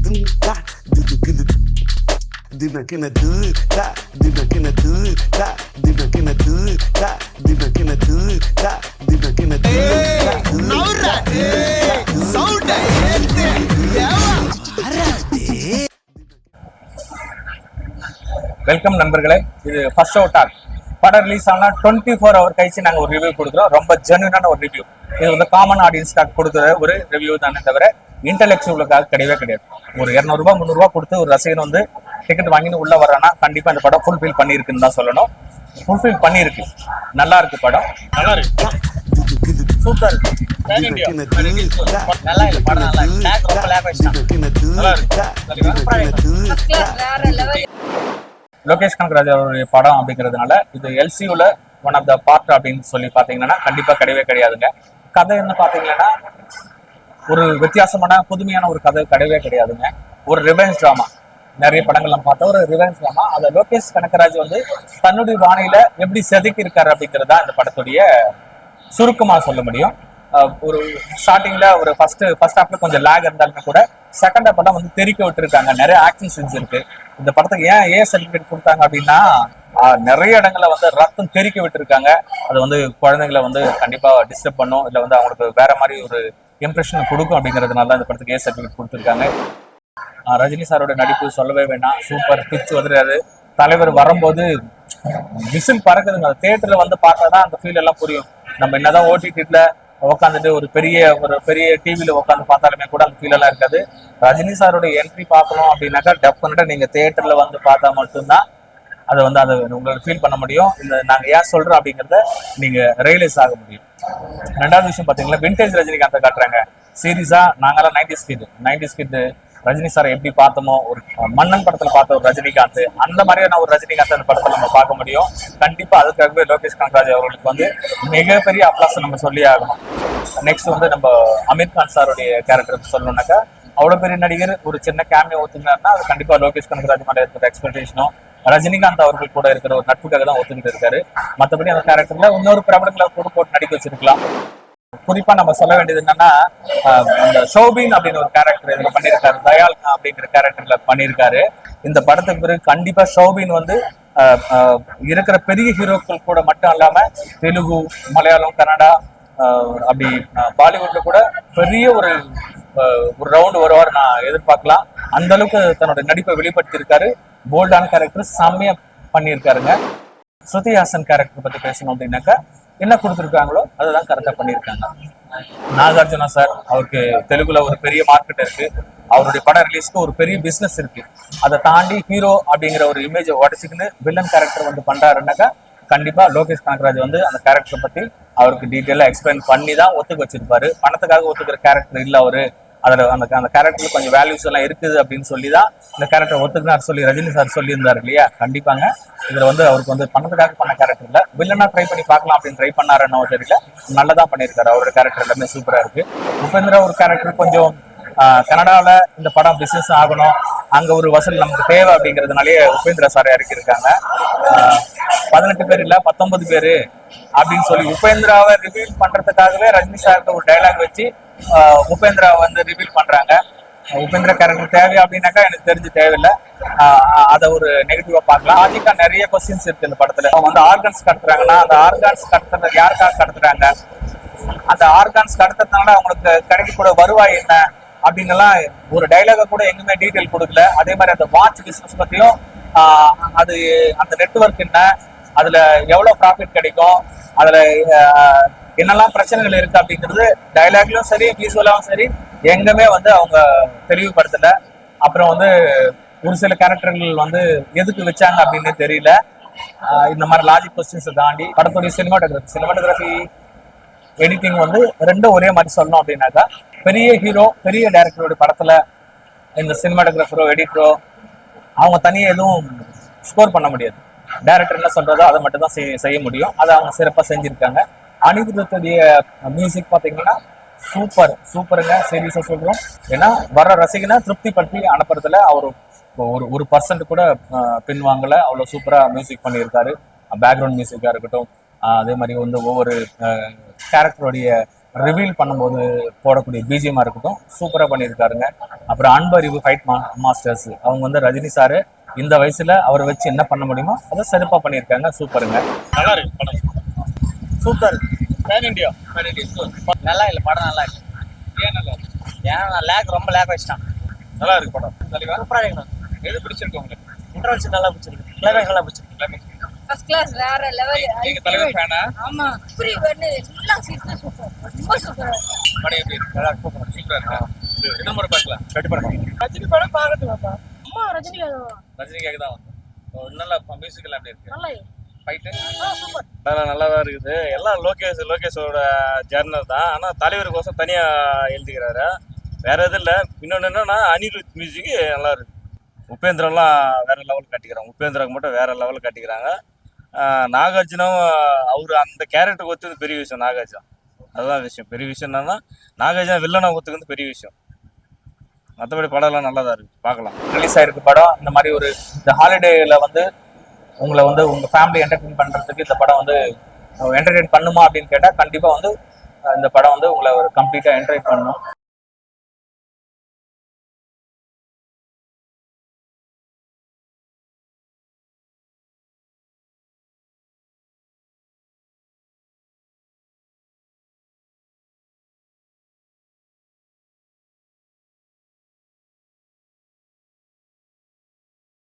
Welcome நண்பர்களே, இது first show talk. படம் ரிலீஸ் ஆனால் 24 ஹவர் கழிச்சு நாங்கள் ஒரு ரிவ்யூ கொடுக்குறோம். ரொம்ப ஜென்யூனான ஒரு ரிவ்யூ. இது வந்து காமன் ஆடியன்ஸ்க்காக கொடுக்குற ஒரு ரிவ்யூ தானே தவிர இன்டெலெக்சுவலுக்காக கிடையவே கிடையாது. ஒரு 200 ரூபா 300 ரூபா கொடுத்து ஒரு ரசிகன் வந்து டிக்கெட் வாங்கின்னு உள்ள வர்றான்னா கண்டிப்பா இந்த படம் ஃபுல்ஃபில் பண்ணியிருக்குன்னு தான் சொல்லணும். ஃபுல்ஃபில் பண்ணியிருக்கு. நல்லா இருக்கு படம், நல்லா இருக்கு, சூப்பர் இருக்கு. நல்லா இருக்கு படம், நல்லா இருக்கு. லோகேஷ் கனகராஜ் அவருடைய படம் அப்படிங்கிறதுனால இது எல்சியூல ஒன் ஆஃப் த பார்ட் அப்படின்னு சொல்லி பாத்தீங்கன்னா கண்டிப்பா கிடையவே கிடையாதுங்க. கதை என்ன பாத்தீங்கன்னா ஒரு வித்தியாசமான புதுமையான ஒரு கதை கிடையவே கிடையாதுங்க. ஒரு ரிவெஞ்ச் டிராமா. நிறைய படங்கள் நம்ம பார்த்தோம், ஒரு ரிவெஞ்ச் டிராமா. அந்த லோகேஷ் கனகராஜ் வந்து தன்னுடைய வாணியில எப்படி செதுக்கி இருக்காரு அப்படிங்கிறதா இந்த படத்துடைய சுருக்கமா சொல்ல முடியும். ஒரு ஸ்டார்டிங்ல ஒரு ஃபர்ஸ்ட் ஹாஃப்ல கொஞ்சம் லேக் இருந்தாலுமே கூட செகண்ட் ஹாஃப் எல்லாம் வந்து தெரிக்க விட்டுருக்காங்க. நிறைய ஆக்ஷன் சீன்ஸ் இருக்கு. இந்த படத்துக்கு ஏன் சர்டிபிகேட் கொடுத்தாங்க அப்படின்னா நிறைய இடங்கள்ல வந்து ரத்தம் தெரிக்க விட்டுருக்காங்க. அது வந்து குழந்தைங்களை வந்து கண்டிப்பா டிஸ்டர்ப் பண்ணும், இல்லை வந்து அவங்களுக்கு வேற மாதிரி ஒரு இம்ப்ரெஷன் கொடுக்கும் அப்படிங்கிறதுனால இந்த படத்துக்கு சர்டிபிகேட் கொடுத்துருக்காங்க. ரஜினி சாரோட நடிப்பு சொல்லவே வேணாம், சூப்பர். பிச்சு வந்துடுறாரு. தலைவர் வரும்போது விசில் பறக்குதுங்க. தியேட்டர்ல வந்து பார்த்தாதான் அந்த ஃபீல் எல்லாம் புரியும். நம்ம என்னதான் ஓடிடில உட்காந்துட்டு ஒரு பெரிய டிவியில உட்காந்து பார்த்தாலுமே கூட அந்த ஃபீல் எல்லாம் இருக்காது. ரஜினி சாரோட என்ட்ரி பார்க்கணும் அப்படின்னாக்கா டெஃபினட்டா நீங்க தியேட்டர்ல வந்து பார்த்தா மட்டும்தான் அதை வந்து உங்களுக்கு ஃபீல் பண்ண முடியும். இந்த நாங்க ஏன் சொல்றோம் அப்படிங்கிறத நீங்க ரியலைஸ் ஆக முடியும். ரெண்டாவது விஷயம் பாத்தீங்கன்னா விண்டேஜ் ரஜினிகாந்தை காட்டுறாங்க. சீரியஸா நாங்கெல்லாம் 90s கிட் ரஜினி சாரை எப்படி பார்த்தோமோ, ஒரு மன்னன் படத்துல பார்த்த ஒரு ரஜினிகாந்த், அந்த மாதிரியான ஒரு ரஜினிகாந்த் அந்த படத்துல நம்ம பார்க்க முடியும். கண்டிப்பா அதுக்காகவே லோகேஷ் கனகராஜ் அவர்களுக்கு வந்து மிகப்பெரிய அப்ளாஸ் நம்ம சொல்லி ஆகணும். நெக்ஸ்ட் வந்து நம்ம அமீர் கான் சாருடைய கேரக்டர் சொல்லணும்னாக்கா, அவ்வளவு பெரிய நடிகர் ஒரு சின்ன கேமியோ ஒத்துக்கினாருன்னா அது கண்டிப்பா லோகேஷ் கனகராஜ் மேல இருக்கிற எக்ஸ்பெக்டேஷனும் ரஜினிகாந்த் அவர்கள் கூட இருக்கிற ஒரு நட்புக்காக தான் ஒத்துக்கிட்டு இருக்காரு. மற்றபடி அந்த கேரக்டர்ல இன்னொரு பிரபலங்களை கூட போட்டு நடிக்க வச்சிருக்கலாம். குறிப்பா நம்ம சொல்ல வேண்டியது என்னன்னா, இந்த ஷோபின் அப்படின்னு ஒரு கேரக்டர் இதுல பண்ணியிருக்காரு. தயால் அப்படிங்கிற கேரக்டர்ல பண்ணியிருக்காரு. இந்த படத்துக்கு பிறகு கண்டிப்பா ஷோபின் வந்து இருக்கிற பெரிய ஹீரோக்கள் கூட மட்டும் இல்லாம தெலுங்கு, மலையாளம், கன்னடா, அப்படி பாலிவுட்ல கூட பெரிய ஒரு ரவுண்ட் வருவார் நான் எதிர்பார்க்கலாம். அந்த அளவுக்கு தன்னோட நடிப்பை வெளிப்படுத்தி இருக்காரு. போல்டான கேரக்டர் செம்மையா பண்ணியிருக்காருங்க. ஸ்ருதி ஹாசன் கேரக்டர் பத்தி பேசணும் அப்படின்னாக்கா, என்ன கொடுத்துருக்காங்களோ அதுதான் கரெக்டா பண்ணியிருக்காங்க. நாகார்ஜுனா சார், அவருக்கு தெலுங்குல ஒரு பெரிய மார்க்கெட் இருக்கு. அவருடைய படம் ரிலீஸ்க்கு ஒரு பெரிய பிசினஸ் இருக்கு. அதை தாண்டி ஹீரோ அப்படிங்கிற ஒரு இமேஜை உடச்சிக்கின்னு வில்லன் கேரக்டர் வந்து பண்றாருன்னாக்கா கண்டிப்பா லோகேஷ் கனகராஜ் வந்து அந்த கேரக்டரை பத்தி அவருக்கு டீட்டெயிலா எக்ஸ்பிளைன் பண்ணி தான் ஒத்துக்க வச்சிருப்பாரு. பணத்துக்காக ஒத்துக்கிற கேரக்டர் இல்ல அவரு. அதுல அந்த கேரக்டர்ல கொஞ்சம் வேல்யூஸ் எல்லாம் இருக்குது அப்படின்னு சொல்லி தான் இந்த கேரக்டர் ஒத்துக்கினார் சொல்லி ரஜினி சார் சொல்லியிருந்தாரு இல்லையா. கண்டிப்பாங்க இதுல வந்து அவருக்கு வந்து பணத்துக்காக பண்ண கேரக்டர் இல்ல, வில்லனா ட்ரை பண்ணி பார்க்கலாம் அப்படின்னு ட்ரை பண்ணாருன்னு தெரியல. நல்லதா பண்ணியிருக்காரு. அவரோட கேரக்டர் எல்லாமே சூப்பரா இருக்கு. உபேந்திரா ஒரு கேரக்டர் கொஞ்சம் கனடால இந்த படம் பிசினஸ் ஆகணும், அங்க ஒரு வசூல் நமக்கு தேவை அப்படிங்கிறதுனாலேயே உபேந்திரா சார் இறக்கியிருக்காங்க. 18 பேர் இல்ல 19 பேரு அப்படின்னு சொல்லி உபேந்திராவை ரிவீல் பண்றதுக்காகவே ரஜினி சாருக்கு ஒரு டைலாக் வச்சு உபேந்திரா வந்து ரிவீல் பண்றாங்க. உபேந்திரா கேரக்டர் தேவையா அப்படின்னாக்கா எனக்கு தெரிஞ்சு தேவையில்லை. அதை ஒரு நெகட்டிவா பார்க்கலாம். லாஜிக்கா நிறைய கொஸ்டின்ஸ் இருக்கு இந்த படத்துல. அவங்க வந்து ஆர்கன்ஸ் கடத்துறாங்கன்னா அந்த ஆர்கன்ஸ் கடத்துறது யாருக்காக கடத்துறாங்க, அந்த ஆர்கன்ஸ் கடத்துறதுனால அவங்களுக்கு கிடைக்கக்கூட வருவாய் என்ன அப்படின்னு எல்லாம் ஒரு டைலாக கூட எங்குமே டீட்டெயில் கொடுக்கல. அதே மாதிரி அந்த வாட்ச் பிசினஸ் பத்தியும் அது அந்த நெட்வொர்க் என்ன, அதுல எவ்வளவு ப்ராஃபிட் கிடைக்கும், அதுல என்னெல்லாம் பிரச்சனைகள் இருக்கு அப்படிங்கிறது டைலாக்லயும் சரி விசுவலாவும் சரி எங்குமே வந்து அவங்க தெளிவுபடுத்தல. அப்புறம் வந்து ஒரு சில கேரக்டர்கள் வந்து எதுக்கு வச்சாங்க அப்படின்னு தெரியல. இந்த மாதிரி லாஜிக் கொஸ்டின்ஸை தாண்டி படத்துடைய சினிமாட்டோகிராஃபி எடிட்டிங் வந்து ரெண்டும் ஒரே மாதிரி சொல்லணும் அப்படின்னாக்கா, பெரிய ஹீரோ பெரிய டைரக்டரோட படத்துல இந்த சினிமாட்டோகிராஃபரோ எடிட்டரோ அவங்க தனியாக எதுவும் ஸ்கோர் பண்ண முடியாது. டைரக்டர் என்ன சொல்றதோ அதை மட்டும் தான் செய்ய முடியும். அதை அவங்க சிறப்பாக செஞ்சிருக்காங்க. அனிருத்துடைய மியூசிக் பார்த்தீங்கன்னா சூப்பருங்க. சீரியஸா சொல்றோம். ஏன்னா வர ரசிகனை திருப்தி படுத்தி அனுப்புறதுல அவர் ஒரு பர்சன்ட் கூட பின்வாங்கல. அவ்வளவு சூப்பரா மியூசிக் பண்ணியிருக்காரு. பேக்ரவுண்ட் மியூசிக்கா இருக்கட்டும், அதே மாதிரி வந்து ஒவ்வொரு கேரக்டருடைய ரிவீல் பண்ணும்போது போடக்கூடிய பிஜிஎம்மா இருக்கட்டும் சூப்பராக பண்ணியிருக்காருங்க. அப்புறம் அன்பறிவு ஃபைட் மாஸ்டர்ஸ் அவங்க வந்து ரஜினி சாரு இந்த வயசுல அவரை வச்சு என்ன பண்ண முடியுமோ அதை சிறப்பாக பண்ணியிருக்காங்க. சூப்பருங்க. நல்லா இருக்கு படம். சூப்பர். Pan India. நல்லா இல்லை படம், நல்லா இருக்கு. ஏன் நல்லா ஏன்னா லேக் ரொம்ப லேக் வச்சிட்டான். நல்லா இருக்கு படம். சூப்பராக இருக்கணும். எது பிடிச்சிருக்கு உங்களுக்கு? இன்டர்வல்ஸ் நல்லா பிடிச்சிருக்கு, கிளைமேக்ஸ் நல்லா பிடிச்சிருக்கு. ஃபர்ஸ்ட் கிளாஸ் வேற லெவல். நீங்க தலைவர் ஃபேனா? ஆமா, ஃப்ரீ வந்து எல்லா சீட்டும் சூப்பர், ரொம்ப சூப்பரா இருக்கு. படம் எப்படி இருக்கு? நல்லா சூப்பரா இருக்கா? என்ன முறை பார்க்கலாம்? கண்டிப்பா இருக்கும். ரஜினி படம் பார்க்கறது வாப்பா. அம்மா ரஜினி ரஜினிக்காக தான் வந்து நல்லா மியூசிக்கல் எப்படி இருக்கு? நல்லா ஃபைட்டு சூப்பர். அதெல்லாம் நல்லா தான் இருக்குது. எல்லாம் லோகேஷோட ஜேர்னல் தான். ஆனால் தலைவருக்கோசம் தனியாக எழுதிக்கிறாரு. வேற எதுவும் இல்லை. இன்னொன்று என்னன்னா அனிருத் மியூசிக் நல்லா இருக்கு. உபேந்திரன்லாம் வேற லெவல் காட்டிக்கிறாங்க. உபேந்திராவுக்கு மட்டும் வேற லெவல் காட்டிக்கிறாங்க. நாகார்ஜுனும் அவர் அந்த கேரக்டருக்கு ஒத்துக்கிறது பெரிய விஷயம். நாகார்ஜுன் அதுதான் விஷயம். பெரிய விஷயம் என்னன்னா நாகார்ஜுன் வில்லனை ஒத்துக்கிறது பெரிய விஷயம். மற்றபடி படம்லாம் நல்லா தான் இருக்கு, பார்க்கலாம். ரிலீஸ் ஆயிருக்கு படம். இந்த மாதிரி ஒரு இந்த ஹாலிடேல வந்து உங்களை வந்து உங்க ஃபேமிலி என்டர்டெயின் பண்றதுக்கு இந்த படம் வந்து என்டர்டெயின் பண்ணுமா அப்படின்னு கேட்டா கண்டிப்பா வந்து இந்த படம் வந்து உங்களை ஒரு கம்ப்ளீட்டா என்டர்டெயின் பண்ணும்.